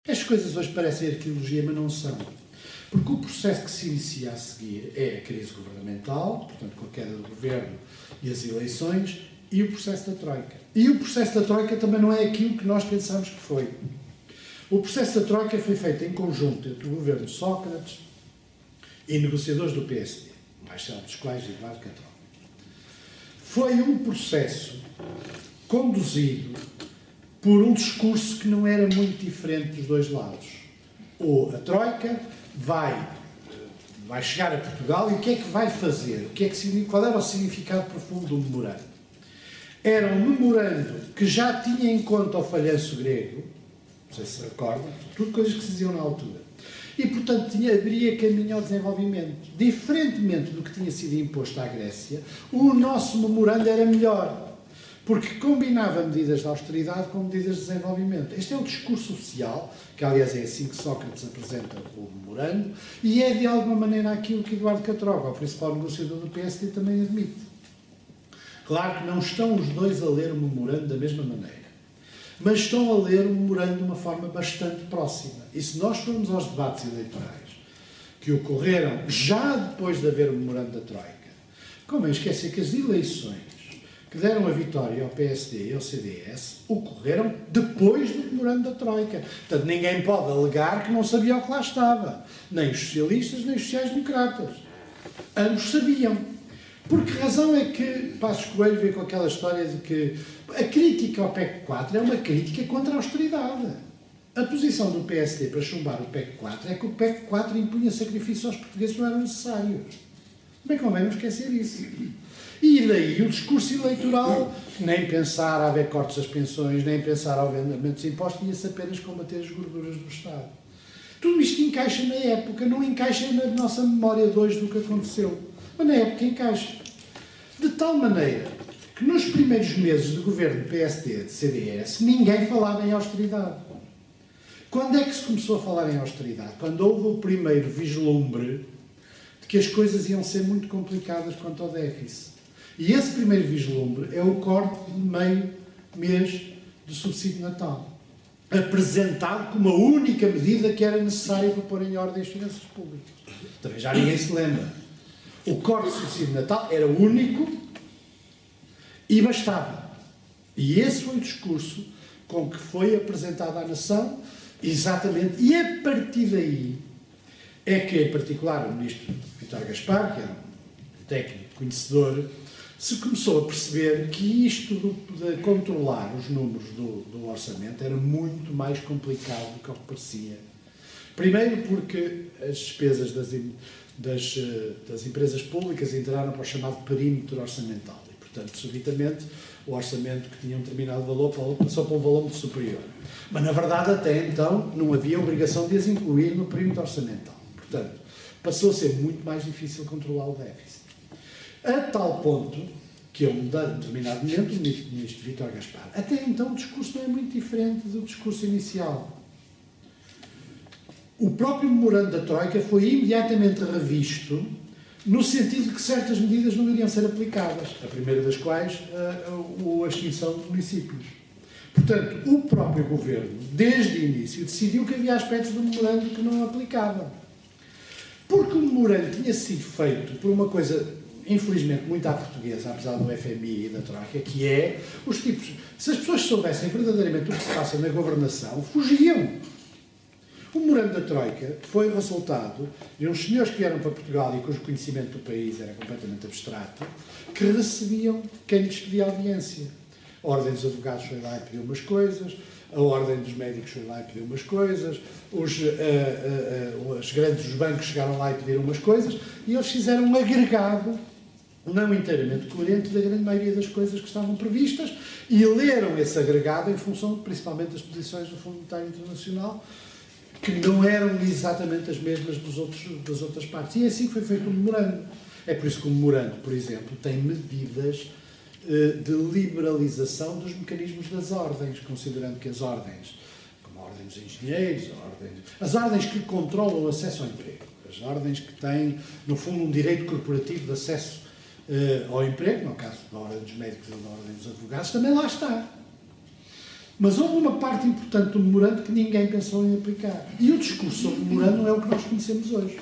As coisas hoje parecem arqueologia, mas não são. Porque o processo que se inicia a seguir é a crise governamental, portanto, com a queda do governo e as eleições, e o processo da Troika. E o processo da Troika também não é aquilo que nós pensamos que foi. O processo da Troika foi feito em conjunto entre o governo de Sócrates e negociadores do PSD, mais célebre dos quais Eduardo Catroga. Foi um processo conduzido por um discurso que não era muito diferente dos dois lados. Ou a Troika vai chegar a Portugal e o que é que vai fazer? Qual era o significado profundo do memorando? Era um memorando que já tinha em conta o falhanço grego, não sei se recordam, tudo coisas que se diziam na altura. E, portanto, abriria caminho ao desenvolvimento. Diferentemente do que tinha sido imposto à Grécia, o nosso memorando era melhor, porque combinava medidas de austeridade com medidas de desenvolvimento. Este é o discurso oficial, que aliás é assim que Sócrates apresenta o memorando, e é de alguma maneira aquilo que Eduardo Catroga, o principal negociador do PSD, também admite. Claro que não estão os dois a ler o memorando da mesma maneira, mas estão a ler o memorando de uma forma bastante próxima. E se nós formos aos debates eleitorais que ocorreram já depois de haver o memorando da Troika, convém esquecer que as eleições que deram a vitória ao PSD e ao CDS ocorreram depois do memorando da Troika. Portanto, ninguém pode alegar que não sabia o que lá estava. Nem os socialistas, nem os sociais-democratas. Ambos sabiam. Por que razão é que Passos Coelho veio com aquela história de que a crítica ao PEC 4 é uma crítica contra a austeridade? A posição do PSD para chumbar o PEC 4 é que o PEC 4 impunha sacrifícios aos portugueses que não eram necessários. Bem, convém não esquecer isso. E daí o discurso eleitoral, nem pensar a haver cortes das pensões, nem pensar ao aumento dos impostos, ia-se apenas combater as gorduras do Estado. Tudo isto encaixa na época, não encaixa na nossa memória de hoje do que aconteceu. Mas na época encaixa. De tal maneira que nos primeiros meses do governo PSD, de CDS, ninguém falava em austeridade. Quando é que se começou a falar em austeridade? Quando houve o primeiro vislumbre de que as coisas iam ser muito complicadas quanto ao déficit. E esse primeiro vislumbre é o corte de meio mês do subsídio de Natal, apresentado como a única medida que era necessária para pôr em ordem as finanças públicas. Também já ninguém se lembra. O corte do subsídio de Natal era o único e bastava. E esse foi o discurso com que foi apresentado à nação, exatamente. E a partir daí é que, em particular, o ministro Vítor Gaspar, que era um técnico conhecedor, se começou a perceber que isto de controlar os números do orçamento era muito mais complicado do que o que parecia. Primeiro porque as despesas das empresas públicas entraram para o chamado perímetro orçamental e, portanto, subitamente, o orçamento que tinha um determinado valor passou para um valor muito superior. Mas, na verdade, até então, não havia obrigação de as incluir no perímetro orçamental. Portanto, passou a ser muito mais difícil controlar o déficit. A tal ponto que, a um determinado momento, o ministro Vítor Gaspar, até então o discurso não é muito diferente do discurso inicial. O próprio memorando da Troika foi imediatamente revisto no sentido de que certas medidas não iriam ser aplicadas, a primeira das quais a extinção de municípios. Portanto, o próprio governo, desde o início, decidiu que havia aspectos do memorando que não aplicavam. Porque o memorando tinha sido feito por uma coisa, infelizmente, muito à portuguesa, apesar do FMI e da Troika, que é os tipos... Se as pessoas soubessem verdadeiramente o que se passa na governação, fugiam. O memorando da Troika foi o resultado de uns senhores que vieram para Portugal e cujo conhecimento do país era completamente abstrato, que recebiam quem lhes pedia audiência. A Ordem dos Advogados foi lá e pediu umas coisas, a Ordem dos Médicos foi lá e pediu umas coisas, os bancos chegaram lá e pediram umas coisas, e eles fizeram um agregado não inteiramente coerente da grande maioria das coisas que estavam previstas, e leram esse agregado em função, principalmente, das posições do Fundo Monetário Internacional, que não eram exatamente as mesmas das outras partes. E é assim que foi feito o memorando. É por isso que o memorando, por exemplo, tem medidas de liberalização dos mecanismos das ordens, considerando que as ordens, como a Ordem dos Engenheiros, as ordens que controlam o acesso ao emprego, as ordens que têm, no fundo, um direito corporativo de acesso ao emprego, no caso da Ordem dos Médicos ou da Ordem dos Advogados, também lá está. Mas houve uma parte importante do memorando que ninguém pensou em aplicar. E o discurso sobre o memorando não é o que nós conhecemos hoje.